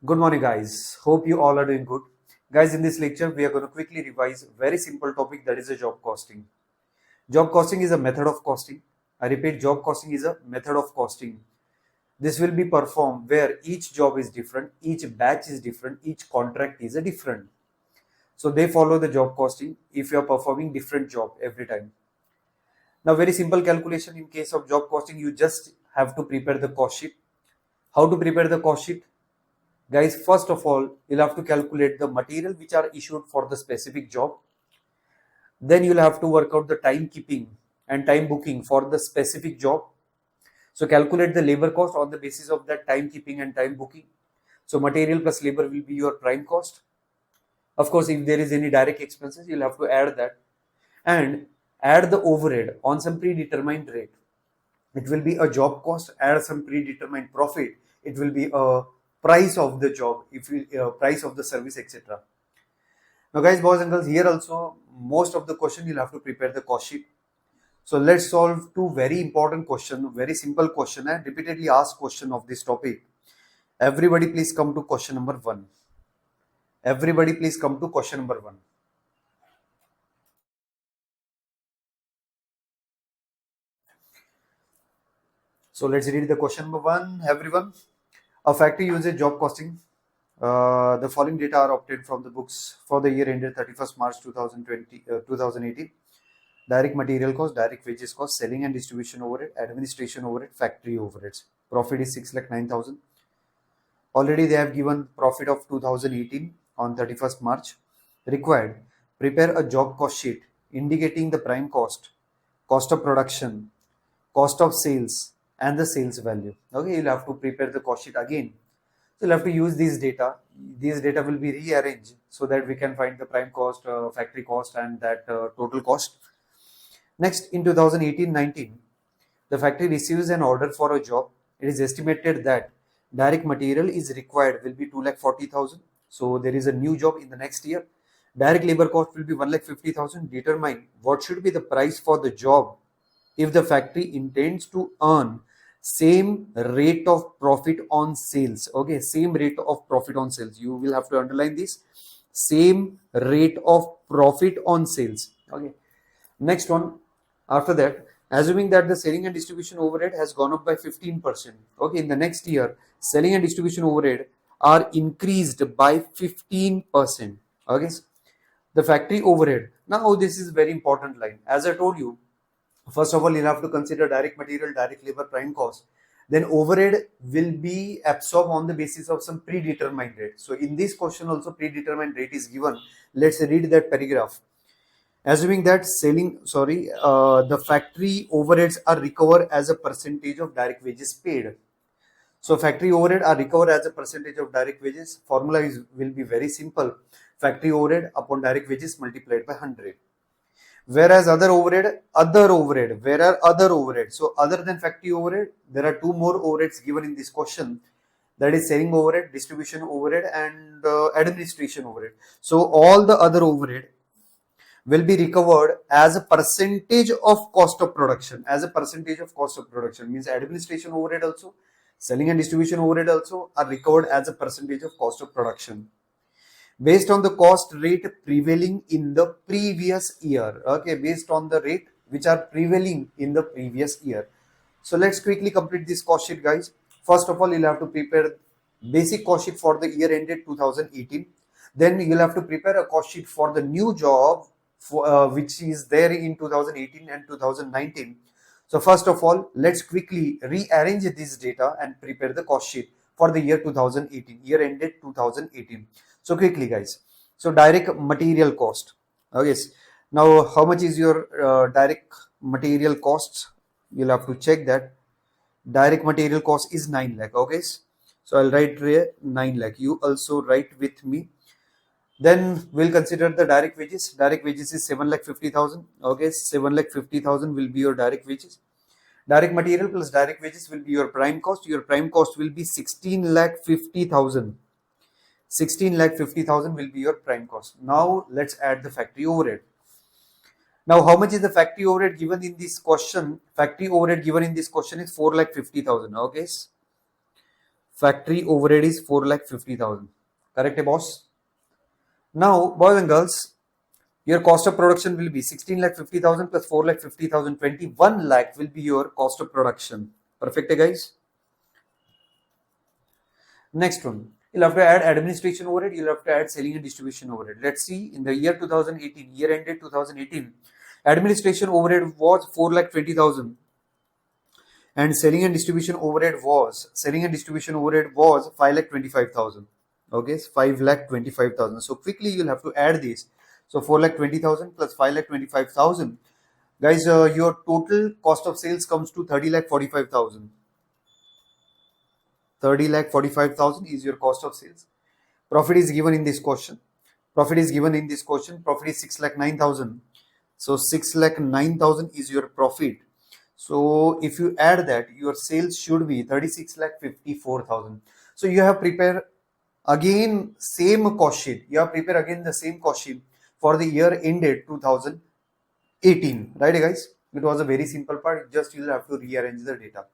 Good morning, guys. Hope you all are doing good. Guys, in this lecture, we are going to quickly revise a very simple topic, that is a job costing. Job costing is a method of costing. I repeat, job costing is a method of costing. This will be performed where each job is different, each batch is different, each contract is a different. So they follow the job costing if you are performing different job every time. Now, very simple calculation in case of job costing, you just have to prepare the cost sheet. How to prepare the cost sheet? Guys, first of all, you'll have to calculate the material which are issued for the specific job. Then you'll have to work out the timekeeping and time booking for the specific job. So calculate the labor cost on the basis of that timekeeping and time booking. So material plus labor will be your prime cost. Of course, if there is any direct expenses, you'll have to add that. And add the overhead on some predetermined rate. It will be a job cost, add some predetermined profit. It will be a price of the job, if you price of the service, etc. Now, guys, boys and girls, here also most of the question you'll have to prepare the cost sheet. So let's solve two very important question, very simple question and repeatedly asked question of this topic. Everybody, please come to question number 1. Everybody, please come to question number 1. So let's read the question number 1, everyone. A factory uses job costing. The following data are obtained from the books for the year ended 31st March 2018. Direct material cost, direct wages cost, selling and distribution overhead, administration overhead, factory overheads. Profit is 6,09,000. Already they have given profit of 2018 on 31st March. Required, prepare a job cost sheet indicating the prime cost, cost of production, cost of sales, and the sales value. Okay, you'll have to prepare the cost sheet again. So you'll have to use these data. These data will be rearranged so that we can find the prime cost, factory cost, and that total cost. Next, in 2018-19, the factory receives an order for a job. It is estimated that direct material is required will be 2,40,000. So there is a new job in the next year. Direct labor cost will be 1,50,000. Determine what should be the price for the job if the factory intends to earn same rate of profit on sales. Okay, same rate of profit on sales. You will have to underline this. Same rate of profit on sales. Okay. Next one. After that, assuming that the selling and distribution overhead has gone up by 15%. Okay, in the next year, selling and distribution overhead are increased by 15%. Okay, the factory overhead. Now, this is very important line. As I told you, first of all, you'll have to consider direct material, direct labor, prime cost. Then overhead will be absorbed on the basis of some predetermined rate. So in this question also predetermined rate is given. Let's read that paragraph. Assuming that the factory overheads are recovered as a percentage of direct wages paid. So factory overhead are recovered as a percentage of direct wages. Formula will be very simple. Factory overhead upon direct wages multiplied by 100. Whereas other overhead. Where are other overhead? So other than factory overhead, there are two more overheads given in this question. That is selling overhead, distribution overhead, and administration overhead. So all the other overhead will be recovered as a percentage of cost of production. As a percentage of cost of production means administration overhead also, selling and distribution overhead also are recovered as a percentage of cost of production based on the cost rate prevailing in the previous year. Okay, based on the rate which are prevailing in the previous year. So let's quickly complete this cost sheet, guys. First of all, you'll have to prepare basic cost sheet for the year ended 2018. Then you'll have to prepare a cost sheet for the new job which is there in 2018 and 2019. So first of all, let's quickly rearrange this data and prepare the cost sheet for the year 2018, year ended 2018. So quickly, guys. So direct material cost. Okay. Now, how much is your direct material costs? You'll have to check that. Direct material cost is 9 lakh. Okay. So I'll write here 9 lakh. You also write with me. Then we'll consider the direct wages. Direct wages is 7,50,000. Okay, 7,50,000 will be your direct wages. Direct material plus direct wages will be your prime cost. Your prime cost will be 16,50,000. 16,50,000 will be your prime cost. Now let's add the factory overhead. Now, how much is the factory overhead given in this question? Factory overhead given in this question is 4,50,000. Okay, Factory overhead is 4,50,000. Correct, boss? Now, boys and girls, your cost of production will be 16,50,000 plus 4,50,000, 21 lakh will be your cost of production. Perfect, guys? Next one, you'll have to add administration overhead, you'll have to add selling and distribution overhead. Let's see, in the year 2018, year ended 2018, administration overhead was 4,20,000 and selling and distribution overhead was 5,25,000. Okay, 5,25,000. So quickly you'll have to add this. So 4,20,000 plus 5,25,000. Guys, your total cost of sales comes to 30,45,000. 30,45,000 is your cost of sales. Profit is given in this question. Profit is 6,09,000. So 6,09,000 is your profit. So if you add that, your sales should be 36,54,000. So you have prepared again same cost sheet. You have prepared again the same cost sheet for the year ended 2018. Right, guys? It was a very simple part. Just you have to rearrange the data.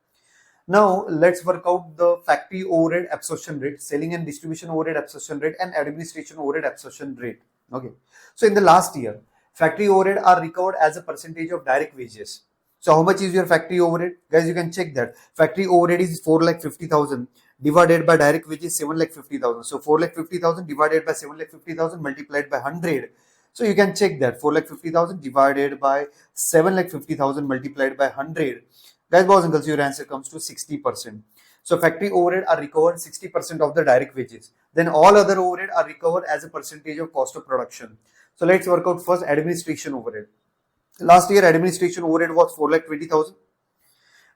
Now let's work out the factory overhead absorption rate, selling and distribution overhead absorption rate, and administration overhead absorption rate. Okay. So in the last year, factory overhead are recovered as a percentage of direct wages. So how much is your factory overhead? Guys, you can check that. Factory overhead is 4,50,000 divided by direct wages 7,50,000. So 4,50,000 divided by 7,50,000 multiplied by 100. So you can check that 4,50,000 divided by 7,50,000 multiplied by 100. Guys, boys and girls, your answer comes to 60%. So factory overhead are recovered 60% of the direct wages. Then all other overhead are recovered as a percentage of cost of production. So let's work out first administration overhead. Last year administration overhead was 4,20,000.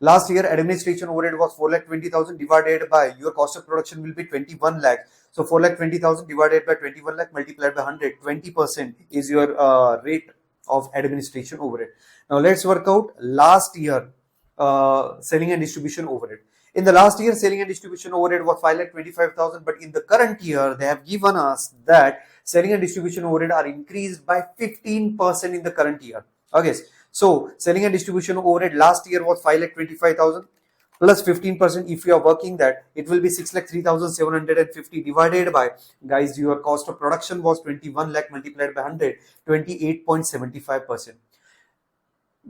Last year administration overhead was 4,20,000 divided by your cost of production will be 21 lakh. So 4,20,000 divided by 21 lakh multiplied by 100. 20% is your rate of administration overhead. Now let's work out last year selling and distribution overhead. In the last year, selling and distribution overhead was 5,25,000, but in the current year, they have given us that selling and distribution overhead are increased by 15% in the current year. Okay, so selling and distribution overhead last year was 5,25,000 plus 15%. If you are working that, it will be 6,03,750 divided by, guys, your cost of production was 21 lakh multiplied by 100, 28.75%.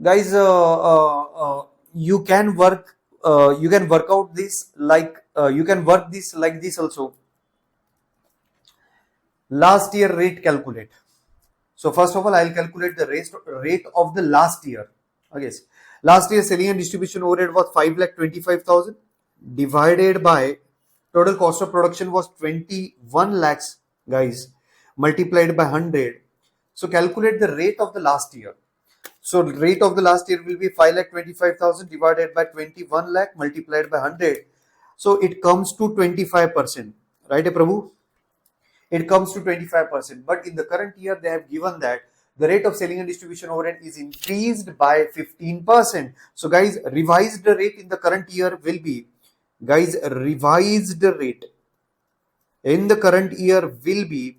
Guys, you can work out this like like this also. Last year rate calculate. So first of all, I'll calculate the rate of the last year. Okay, last year selling and distribution overhead was 5,25,000 divided by total cost of production was 21 lakhs, guys, multiplied by 100. So calculate the rate of the last year. So rate of the last year will be 5,25,000 divided by 21 lakh multiplied by 100. So it comes to 25%. Right, Prabhu? It comes to 25%. But in the current year, they have given that the rate of selling and distribution overhead is increased by 15%. So guys, revised rate in the current year will be, guys, revised rate in the current year will be,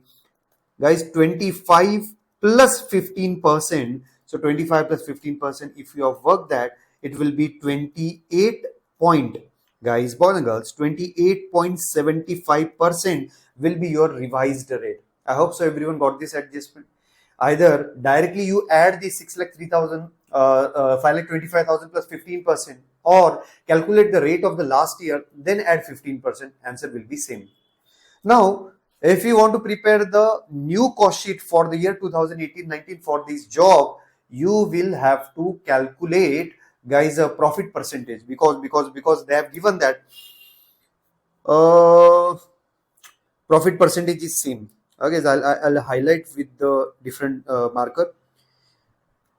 guys, 25 plus 15%. So 25 plus 15%, if you have worked that, it will be 28 point, guys, boys and girls, 28.75% will be your revised rate. I hope so everyone got this adjustment. Either directly you add the 6,03,000, 5,25,000 plus 15%, or calculate the rate of the last year, then add 15%, answer will be same. Now, if you want to prepare the new cost sheet for the year 2018-19 for this job, you will have to calculate, guys, a profit percentage because they have given that profit percentage is same. Okay, so I'll highlight with the different marker.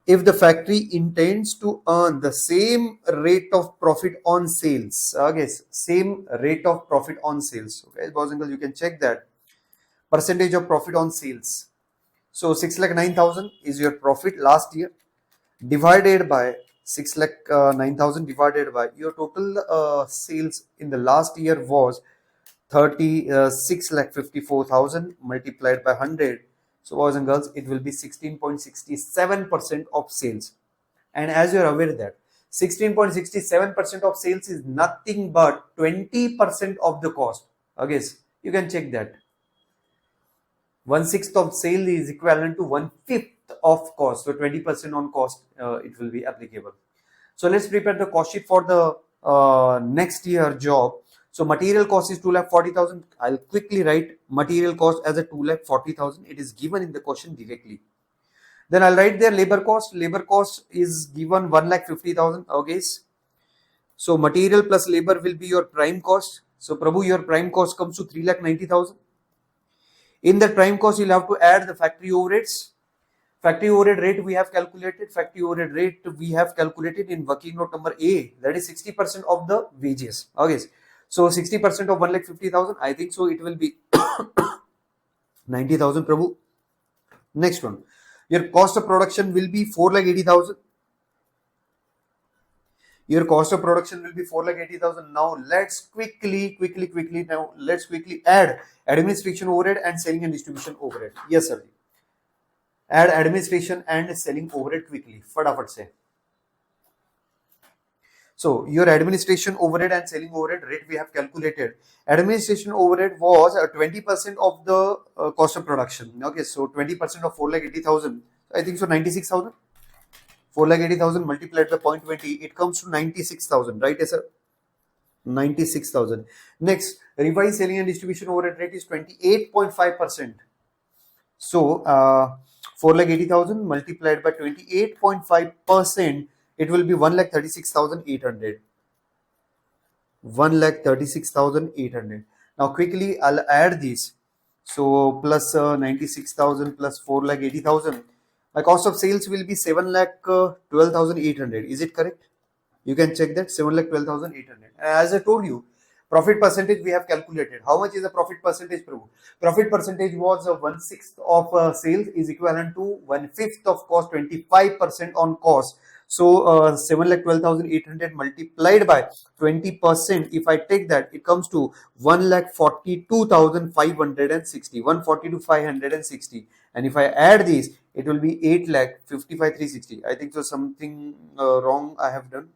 If the factory intends to earn the same rate of profit on sales, okay, same rate of profit on sales. Okay, boys and girls, you can check that percentage of profit on sales. So 6,09,000 is your profit last year, divided by 6,09,000 divided by your total sales in the last year was 36,54,000 multiplied by 100. So boys and girls, it will be 16.67% of sales. And as you are aware that 16.67% of sales is nothing but 20% of the cost. Okay, you can check that. 1/6 of sale is equivalent to 1/5 of cost. So 20% on cost, it will be applicable. So let's prepare the cost sheet for the next year job. So material cost is 2,40,000. I'll quickly write material cost as a 2,40,000. It is given in the question directly. Then I'll write their labor cost. Labor cost is given 1,50,000. Okay. So material plus labor will be your prime cost. So Prabhu, your prime cost comes to 3,90,000. In that prime cost, you'll have to add the factory overheads. Factory overhead rate we have calculated. Factory overhead rate we have calculated in working note number A. That is 60% of the wages. Okay. So 60% of 1,50,000. I think so. It will be 90,000. Prabhu. Next one. Your cost of production will be 4,80,000. Your cost of production will be 4,80,000. Now let's quickly add administration overhead and selling and distribution overhead. Yes, sir. Add administration and selling overhead quickly. Fadafat se. So your administration overhead and selling overhead rate we have calculated. Administration overhead was 20% of the cost of production. Okay, so 20% of 4,80,000. I think so 96,000. 4,80,000 multiplied by 0.20, it comes to 96,000, right? Yes, sir. 96,000. Next, revised selling and distribution overhead rate is 28.5%. So 4,80,000 multiplied by 28.5%, it will be 1,36,800. 1,36,800. Now quickly I'll add this. So plus 96,000 plus 4,80,000. My cost of sales will be 7,12,800. Is it correct? You can check that. 7,12,800. As I told you, profit percentage we have calculated. How much is the profit percentage, Prabhu? Profit percentage was 1/6 of sales is equivalent to 1/5 of cost, 25% on cost. So 7,12,800 multiplied by 20%. If I take that, it comes to 1,42,560. 142,560. And if I add these, it will be 8,55,360. I think so something wrong I have done.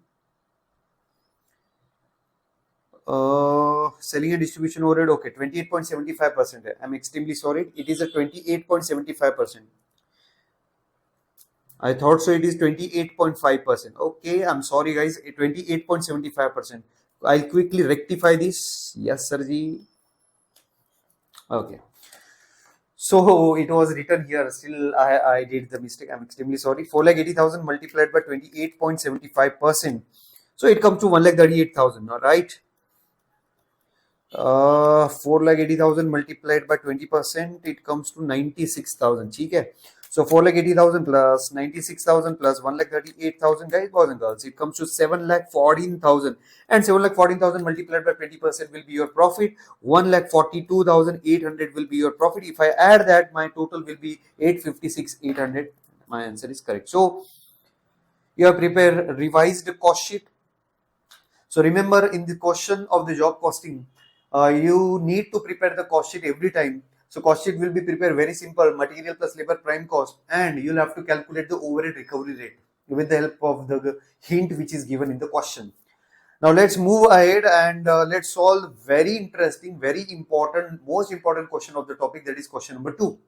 Selling and distribution overhead, okay, 28.75%. I'm extremely sorry. It is a 28.75%. I thought so it is 28.5%. Okay, I'm sorry guys, 28.75%. I'll quickly rectify this. Yes, sirji. Okay. So it was written here. Still, I did the mistake. I'm extremely sorry. 4,80,000 multiplied by 28.75%. So it comes to 1,38,000. All right. 4,80,000 multiplied by 20%. It comes to 96,000. Okay. So 4,80,000 plus 96,000 plus 1,38,000, guys, boys and girls. It comes to 7,14,000. And 7,14,000 multiplied by 20% will be your profit. 1,42,800 will be your profit. If I add that, my total will be 856,800. My answer is correct. So you have prepared revised cost sheet. So remember, in the question of the job costing, you need to prepare the cost sheet every time. So cost sheet will be prepared very simple, material plus labor prime cost, and you'll have to calculate the overhead recovery rate with the help of the hint which is given in the question. Now let's move ahead and let's solve very interesting, very important, most important question of the topic, that is question number 2.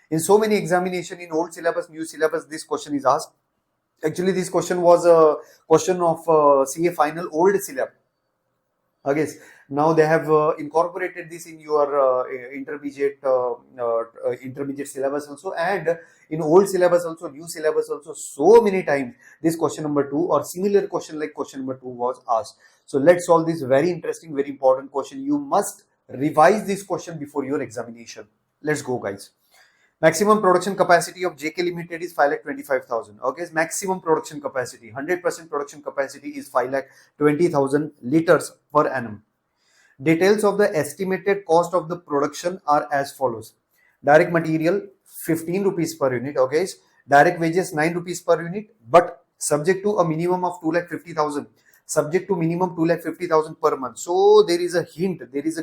In so many examination in old syllabus, new syllabus, this question is asked. Actually, this question was a question of CA final old syllabus. Okay, now they have incorporated this in your intermediate syllabus also, and in old syllabus also, new syllabus also. So many times this question number 2 or similar question like question number 2 was asked. So let's solve this very interesting, very important question. You must revise this question before your examination. Let's go, guys. Maximum production capacity of JK Limited is 5,25,000. Okay, maximum production capacity, 100% production capacity is 5,20,000 liters per annum. Details of the estimated cost of the production are as follows. Direct material 15 rupees per unit. Okay, direct wages 9 rupees per unit, but subject to a minimum of 2,50,000. Subject to minimum 2,50,000 per month. So there is a hint. There is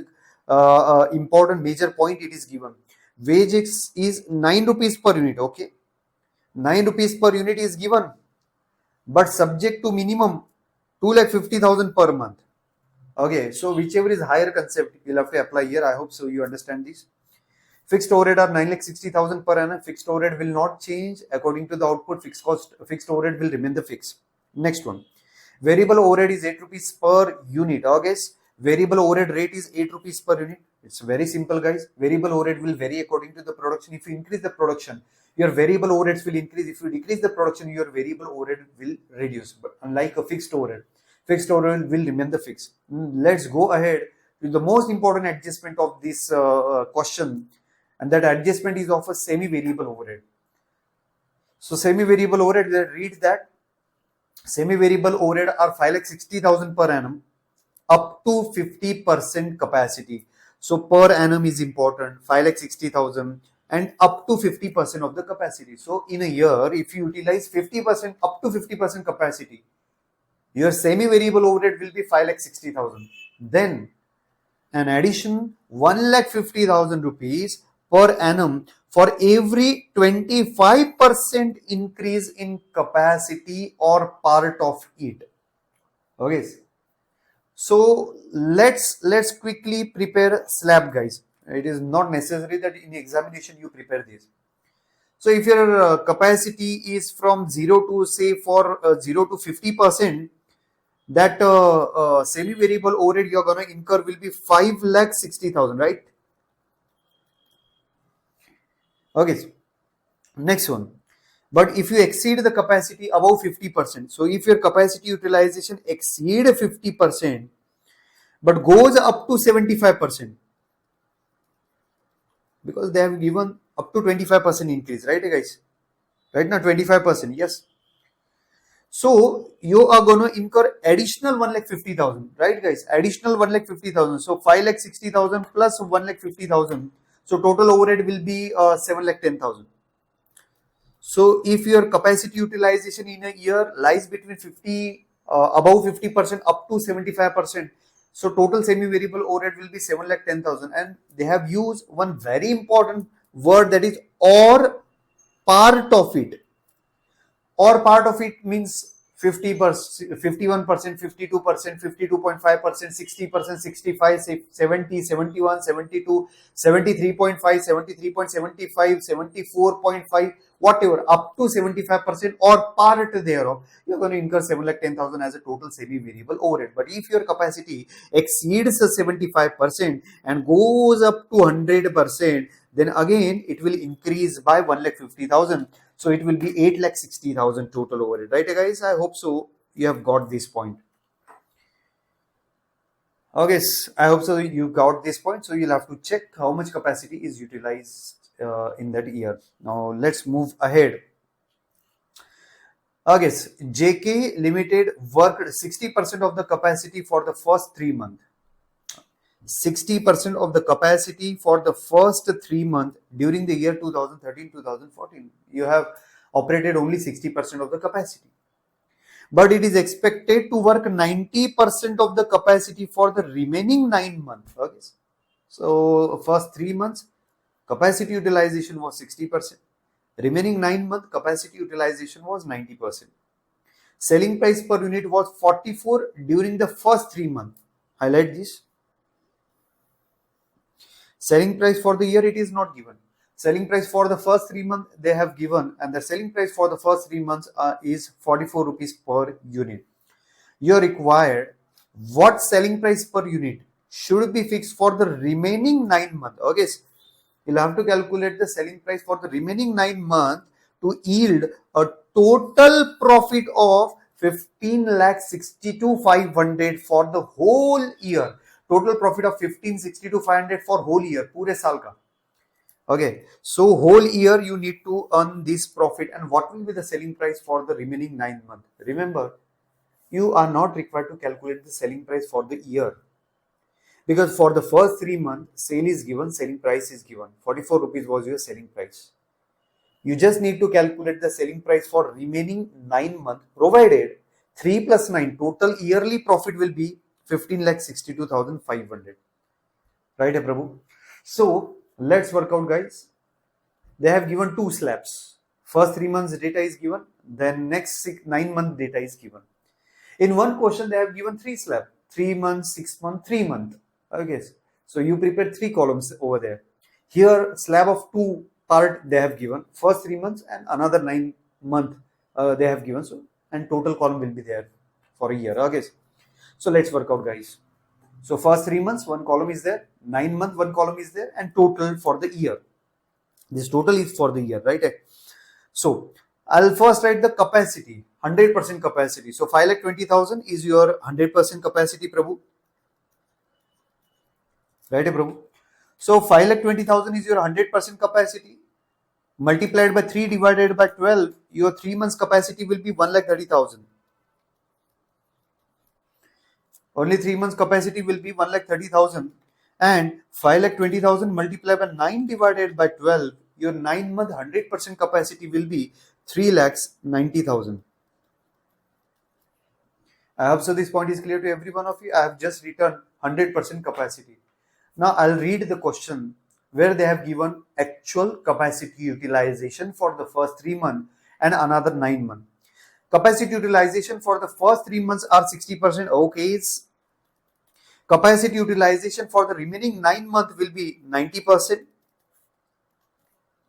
a important major point it is given. Wages is 9 rupees per unit. Okay, 9 rupees per unit is given. but subject to minimum 2,50,000 per month. Okay, so whichever is higher concept, you'll have to apply here. I hope so you understand this. Fixed overhead are 9,60,000 per annum. Fixed overhead will not change according to the output. Fixed overhead will remain the fix. Next one. Variable overhead is 8 rupees per unit. Okay, variable overhead rate is 8 rupees per unit. It's very simple, guys. Variable overhead will vary according to the production. If you increase the production, your variable overheads will increase. If you decrease the production, your variable overhead will reduce. But unlike a fixed overhead will remain the fix. Let's go ahead to the most important adjustment of this question, and that adjustment is of a semi-variable overhead. So semi-variable overhead, read that semi-variable overhead are 5,60,000 per annum up to 50% capacity. So per annum is important, 5,60,000 and up to 50% of the capacity. So in a year, if you utilize 50% up to 50% capacity, your semi-variable overhead will be 5,60,000. Then an addition 1,50,000 rupees per annum for every 25% increase in capacity or part of it. Okay. So let's quickly prepare slab, guys. It is not necessary that in examination you prepare this. So if your capacity is from 0 to say for 0 to 50%, that semi-variable overhead you're going to incur will be 5,60,000, right? Okay, next one. But if you exceed the capacity above 50%, so if your capacity utilization exceed 50%, but goes up to 75%, because they have given up to 25% increase, right, guys? Right now, 25%, yes. So you are going to incur additional 1,50,000, right, guys? Additional 1,50,000. So 5,60,000 plus 1,50,000. So total overhead will be 7,10,000. So if your capacity utilization in a year lies between above 50% up to 75%, so total semi-variable overhead will be 7,10,000. And they have used one very important word, that is or part of it. Or part of it means 50%, 51%, 52%, 52.5%, 60%, 65, 70, 71, 72, 73.5, 73.75, 74.5, whatever, up to 75% or part thereof, you're going to incur 7,10,000 as a total semi-variable overhead. But if your capacity exceeds 75% and goes up to 100%, then again it will increase by 1,50,000. So it will be 8,60,000 total overhead, right, guys? I hope so you have got this point. Okay, I hope so you got this point. So you'll have to check how much capacity is utilized in that year. Now let's move ahead. Okay, JK Limited worked 60% of the capacity for the first 3 months. 60% of the capacity for the first 3 months during the year 2013-2014. You have operated only 60% of the capacity. But it is expected to work 90% of the capacity for the remaining 9 months. Okay. So first 3 months, capacity utilization was 60%. Remaining 9 months, capacity utilization was 90%. Selling price per unit was 44 during the first 3 months. Highlight this. Selling price for the year, it is not given. Selling price for the first 3 months they have given, and the selling price for the first 3 months is 44 rupees per unit. You are required what selling price per unit should be fixed for the remaining 9 months. Okay, you'll have to calculate the selling price for the remaining 9 months to yield a total profit of 15,62,500 for the whole year. Total profit of 15,62,500 for whole year, पूरे साल का. Okay, so whole year you need to earn this profit. And what will be the selling price for the remaining 9 months? Remember, you are not required to calculate the selling price for the year, because for the first 3 months sale is given, selling price is given. 44 rupees was your selling price. You just need to calculate the selling price for remaining 9 months, provided 3 plus 9 total yearly profit will be 15,62,500. Right, Prabhu? So let's work out, guys. They have given 2 slabs. First 3 months data is given, then next 9 month data is given. In one question, they have given 3 slab, 3 months, 6 months, 3 months. Okay, so you prepare 3 columns over there. Here, slab of 2 part they have given, first 3 months and another 9 month they have given. So, and total column will be there for a year. Okay, so let's work out, guys. So first 3 months, one column is there, 9 month, one column is there, and total for the year. This total is for the year, right? So I'll first write the capacity, 100% capacity. So 5,20,000 is your 100% capacity, Prabhu. Right, Prabhu? So 5,20,000 is your 100% capacity. Multiplied by 3 divided by 12, your 3 months capacity will be 1,30,000. Only 3 months capacity will be 1,30,000. And 5,20,000 multiplied by 9 divided by 12, your 9 month 100% capacity will be 3,90,000. I hope so this point is clear to every one of you. I have just written 100% capacity. Now I'll read the question where they have given actual capacity utilization for the first 3 months and another 9 months. Capacity utilization for the first 3 months are 60%. Okay. Capacity utilization for the remaining 9 months will be 90%.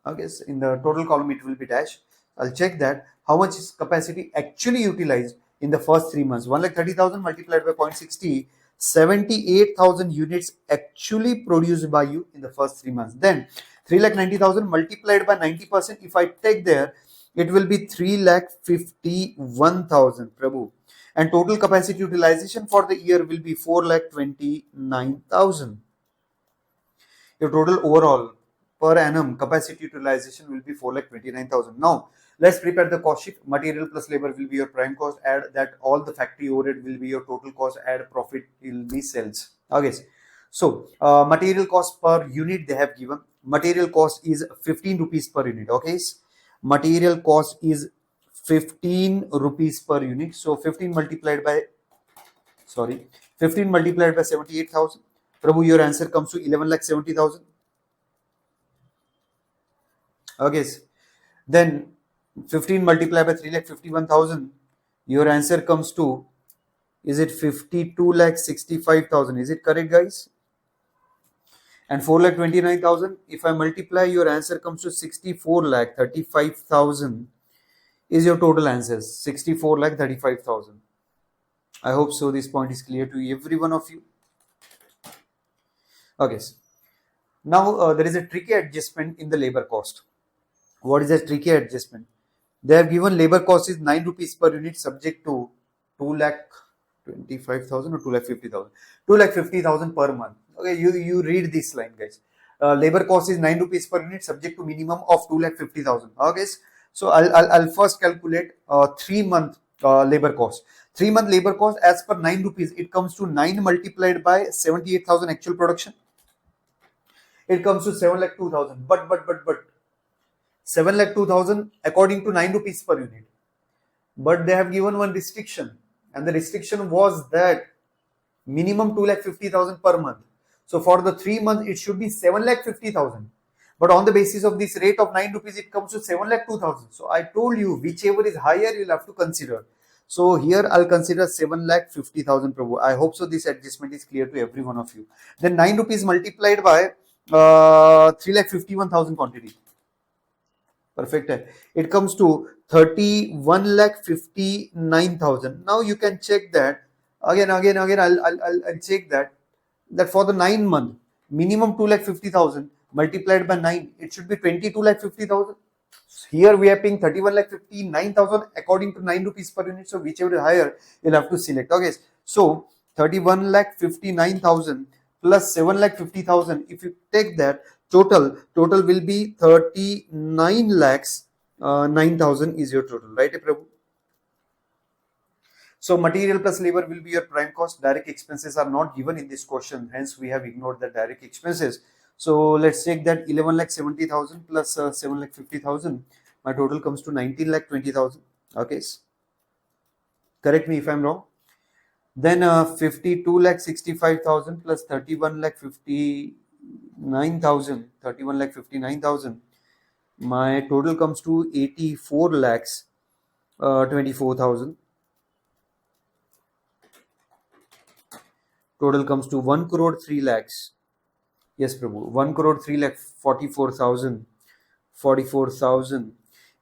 Okay, so in the total column it will be dash. I'll check that how much is capacity actually utilized in the first 3 months. 1,30,000 multiplied by 0.60, 78,000 units actually produced by you in the first 3 months. Then 3,90,000 multiplied by 90%. If I take there, it will be 3,51,000, Prabhu. And total capacity utilization for the year will be 4,29,000. Your total overall per annum capacity utilization will be 4,29,000. Now, let's prepare the cost sheet. Material plus labor will be your prime cost. Add that all the factory overhead will be your total cost. Add profit will be sales. Okay. So, material cost per unit they have given. Material cost is 15 rupees per unit. Okay. Material cost is 15 rupees per unit. So, 15 multiplied by 78,000. Prabhu, your answer comes to 11,70,000. Okay. Then 15 multiplied by 3,51,000. Your answer comes to, is it 52,65,000? Is it correct, guys? And 4,29,000. If I multiply, your answer comes to 64,35,000. Is your total answer 64,35,000. I hope so this point is clear to every one of you. Okay. Now there is a tricky adjustment in the labor cost. What is a tricky adjustment? They have given labor cost is 9 rupees per unit subject to 2,25,000 or 2,50,000. 2,50,000 per month. Okay, you read this line, guys. Labor cost is 9 rupees per unit subject to minimum of 2,50,000. Okay, so I'll first calculate 3 month labor cost. 3 month labor cost as per 9 rupees, it comes to 9 multiplied by 78,000 actual production. It comes to 7,02,000. But 7,02,000 according to 9 rupees per unit. But they have given one restriction, and the restriction was that minimum 2,50,000 per month. So for the 3 months, it should be 7,50,000. But on the basis of this rate of 9 rupees, it comes to 7,02,000. So I told you, whichever is higher, you'll have to consider. So here I'll consider 7,50,000, Prabhu. I hope so this adjustment is clear to every one of you. Then 9 rupees multiplied by 3,51,000 quantity. Perfect. It comes to 31,59,000. Now you can check that again. I'll check that for the 9 month minimum 2,50,000 multiplied by 9, it should be 22,50,000. Here we are paying 31,59,000 according to 9 rupees per unit. So whichever is higher, you'll have to select. Okay. So 31,59,000 plus 7,50,000. If you take that, total will be 39,09,000 is your total, right, Prabhu? So material plus labor will be your prime cost. Direct expenses are not given in this question, hence we have ignored the direct expenses. So let's take that 11,70,000 plus 7,50,000. My total comes to 19,20,000. Okay, correct me if I'm wrong. Then 52,65,000 plus 31,59,000. My total comes to 84 lakhs 24,000. Total comes to 1 crore 3 lakhs. Yes, Prabhu. 1 crore 3 lakh 44,000. 44,000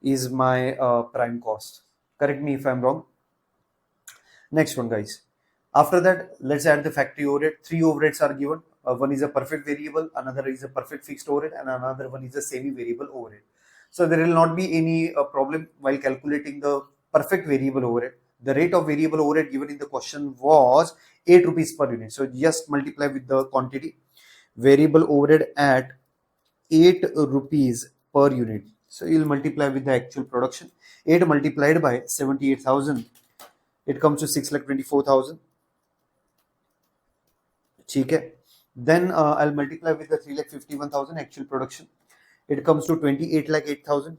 is my prime cost. Correct me if I'm wrong. Next one, guys. After that, let's add the factory overhead. Three overheads are given. One is a perfect variable, another is a perfect fixed overhead, and another one is a semi-variable overhead. So there will not be any problem while calculating the perfect variable overhead. The rate of variable overhead given in the question was 8 rupees per unit. So just multiply with the quantity. Variable overhead at 8 rupees per unit. So you'll multiply with the actual production. 8 multiplied by 78,000. It comes to 6,24,000. Okay. Then I'll multiply with the 3,51,000 actual production. It comes to 28,08,000.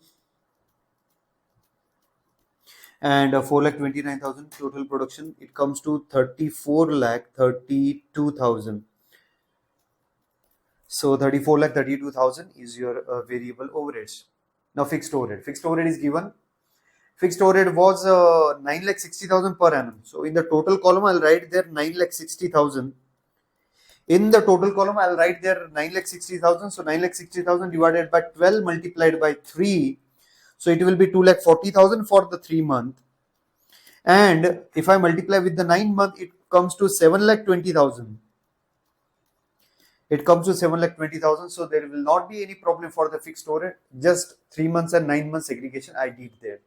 And 4,29,000 total production. It comes to 34,32,000. So 34,32,000 is your variable overheads. Now fixed overhead. Fixed overhead is given. Fixed overhead was 9,60,000 per annum. So in the total column, I'll write there 9,60,000. In the total column, I'll write there 9,60,000. So 9,60,000 divided by 12 multiplied by 3. So it will be 2,40,000 for the 3 month. And if I multiply with the 9 month, it comes to 7,20,000. It comes to 7,20,000. So there will not be any problem for the fixed overhead. Just 3 months and 9 months segregation I did there.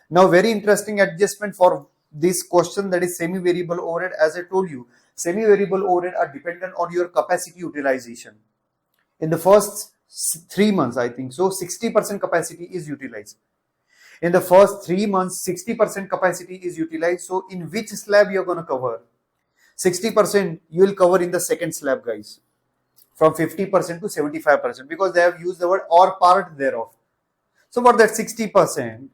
Now, very interesting adjustment for this question, that is semi-variable overhead. As I told you, semi-variable overhead are dependent on your capacity utilization. In the first 3 months, I think so, 60% capacity is utilized. In the first 3 months, 60% capacity is utilized. So in which slab you're going to cover? 60% you will cover in the second slab, guys. From 50% to 75%, because they have used the word or part thereof. So for that 60%,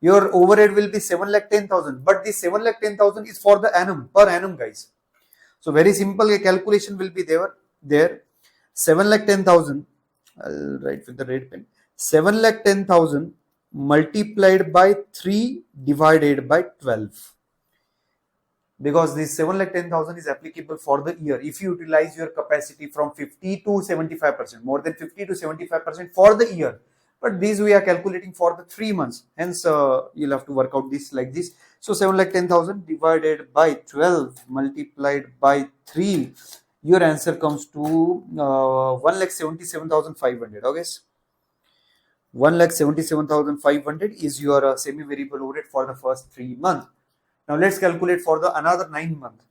your overhead will be 7,10,000, but this 7,10,000 is for the annum, per annum, guys. So very simple, a calculation will be there. 7,10,000, I'll write with the red pen. 7,10,000 multiplied by 3 divided by 12. Because this 7,10,000 is applicable for the year. If you utilize your capacity from 50 to 75%, more than 50 to 75% for the year. But these we are calculating for the 3 months. Hence, you'll have to work out this like this. So 7,10,000 divided by 12 multiplied by 3. Your answer comes to 1,77,500. Okay. 1,77,500 is your semi-variable overhead for the first 3 months. Now let's calculate for the another 9 month.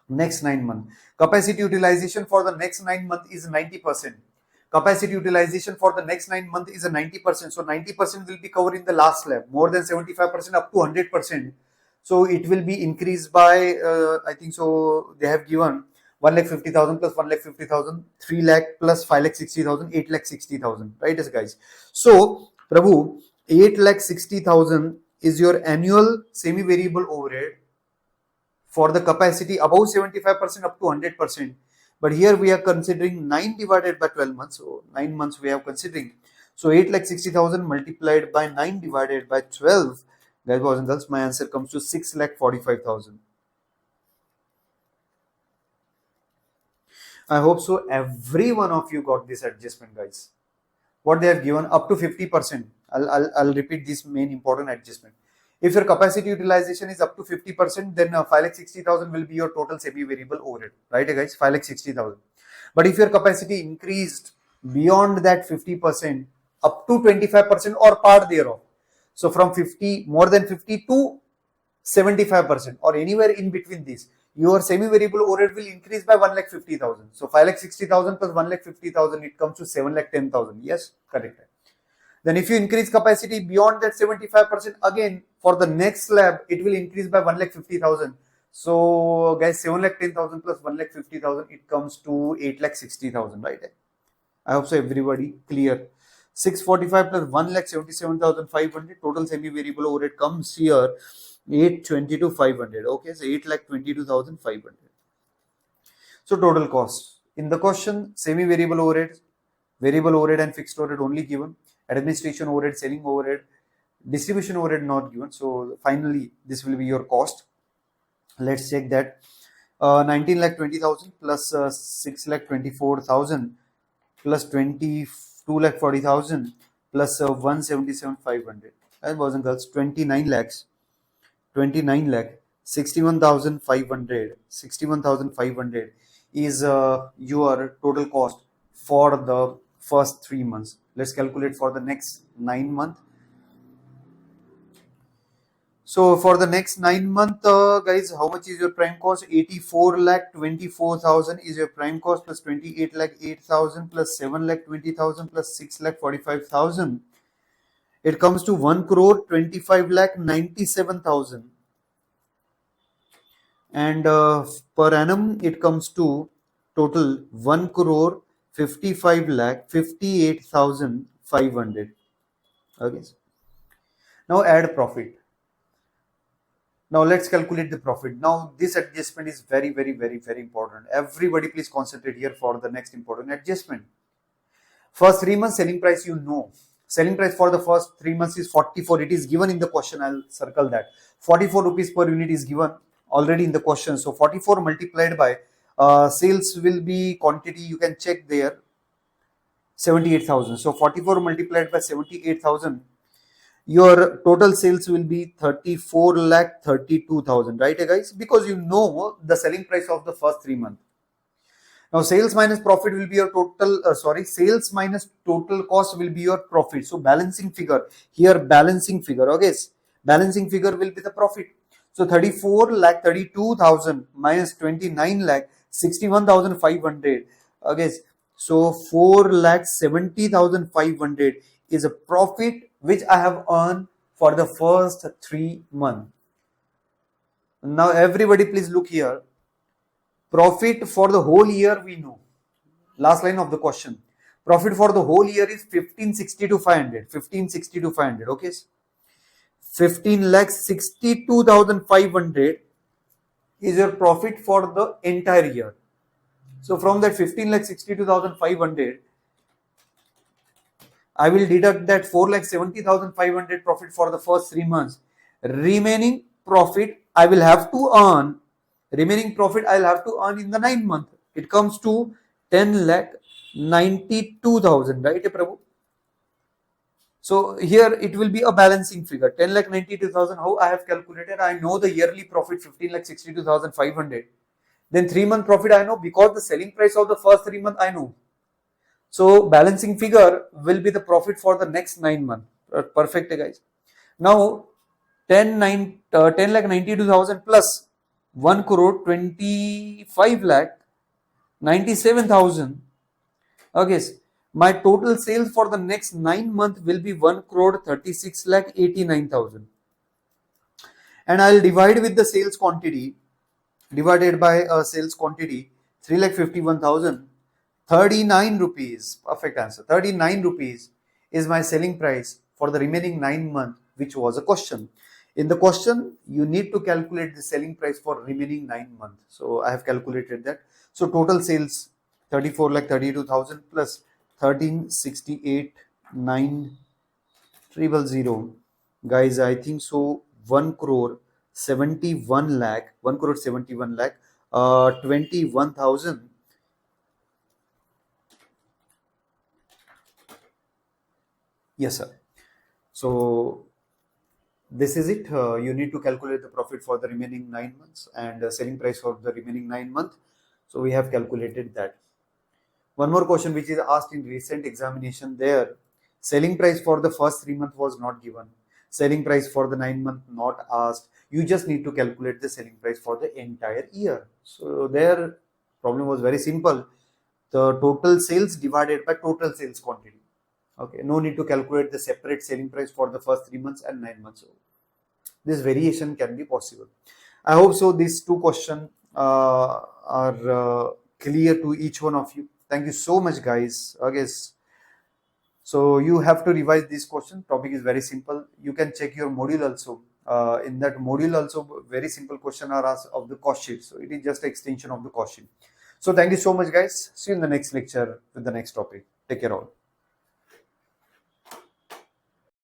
Next 9 month. Capacity utilization for the next 9 month is 90%. Capacity utilization for the next 9 months is a 90%. So 90% will be covered in the last slab. More than 75% up to 100%. So it will be increased by, I think so, they have given 1,50,000 plus 1,50,000, 3 lakh plus 5,60,000, 8,60,000. Right, guys? So, Prabhu, 8,60,000 is your annual semi-variable overhead for the capacity above 75% up to 100%. But here we are considering 9 divided by 12 months. So 9 months we are considering. So 8,60,000 multiplied by 9 divided by 12. Guys, boys and girls, my answer comes to 6,45,000. I hope so every one of you got this adjustment, guys. What they have given up to 50%. I'll repeat this main important adjustment. If your capacity utilization is up to 50%, then 5,60,000 will be your total semi-variable overhead, right, guys? 5,60,000. But if your capacity increased beyond that 50%, up to 25% or part thereof, so from 50, more than 50 to 75%, or anywhere in between this, your semi-variable overhead will increase by 1,50,000. So 5,60,000 plus 1,50,000, it comes to 7,10,000. Yes, correct. Then if you increase capacity beyond that 75%, again for the next slab, it will increase by 1,50,000. So guys, 7,10,000 plus 1,50,000, it comes to 8,60,000, right? I hope so everybody clear. 645 plus 1,77,500 total semi-variable overhead comes here 822,500. Okay, so 8,22,500. So total cost in the question, semi-variable overhead, variable overhead and fixed overhead only given. administration overhead, selling overhead, distribution overhead not given. So finally this will be your cost. Let's check that. 19 lakh 20,000 plus 6 lakh 24,000 plus 22 lakh 40,000 plus 177,500. And boys and girls, 29 lakhs 61,500 is your total cost for the first 3 months. Let's calculate for the next 9 months. So for the next 9 months, guys, how much is your prime cost? 84 lakh 24,000 is your prime cost plus 28 lakh 8,000 plus 7 lakh 20,000 plus 6 lakh 45,000. It comes to 1 crore 25 lakh 97,000. And per annum it comes to total 1 crore 55 lakh 58,500. Okay. Now add profit. Now let's calculate the profit. Now this adjustment is very important. Everybody please concentrate here for the next important adjustment. First 3 months selling price, you know. Selling price for the first 3 months is 44. It is given in the question. I'll circle that. 44 rupees per unit is given already in the question. So 44 multiplied by sales will be quantity. You can check there. 78,000. So 44 multiplied by 78,000. Your total sales will be 34 lakh 32,000, right guys? Because you know the selling price of the first 3 months. Now sales minus profit will be your total, sales minus total cost will be your profit. So balancing figure, here balancing figure, okay? Balancing figure will be the profit. So 34 lakh 32,000 minus 29 lakh 61,500, okay? So 4 lakh 70,500 is a profit which I have earned for the first 3 months. Now everybody please look here. Profit for the whole year we know. Last line of the question. Profit for the whole year is 1562,500. 1562,500. Okay. 15,62,500 is your profit for the entire year. So from that 15,62,500, I will deduct that 4,70,500 profit for the first 3 months. Remaining profit I will have to earn. Remaining profit I will have to earn in the 9 months. It comes to 10,92,000, right, Prabhu? So here it will be a balancing figure. 10,92,000. How I have calculated? I know the yearly profit 15,62,500. Then 3 month profit I know because the selling price of the first 3 months I know. So balancing figure will be the profit for the next 9 months. Perfect, guys. Now 10,92,000 plus 1 crore 25 lakh 97,000. Okay, my total sales for the next 9 months will be 1 crore 36 lakh 89,000. And I'll divide with the sales quantity divided by sales quantity 3 lakh 51,000. 39 rupees, perfect answer. 39 rupees is my selling price for the remaining 9 months, which was a question. In the question, you need to calculate the selling price for remaining 9 months. So I have calculated that. So total sales 34 lakh 32,000 plus 13,68,900. Guys, I think so 1 crore 71 lakh 21,000. Yes, sir. So this is it. You need to calculate the profit for the remaining 9 months and selling price for the remaining 9 months. So we have calculated that. One more question which is asked in recent examination there. Selling price for the first 3 months was not given. Selling price for the 9 months not asked. You just need to calculate the selling price for the entire year. So their problem was very simple. The total sales divided by total sales quantity. Okay, no need to calculate the separate selling price for the first 3 months and 9 months. So this variation can be possible. I hope so these two questions are clear to each one of you. Thank you so much, guys. Okay, so you have to revise this question. Topic is very simple. You can check your module also. In that module also very simple question are asked of the cost sheet. So it is just an extension of the cost sheet. So thank you so much, guys. See you in the next lecture with the next topic. Take care all.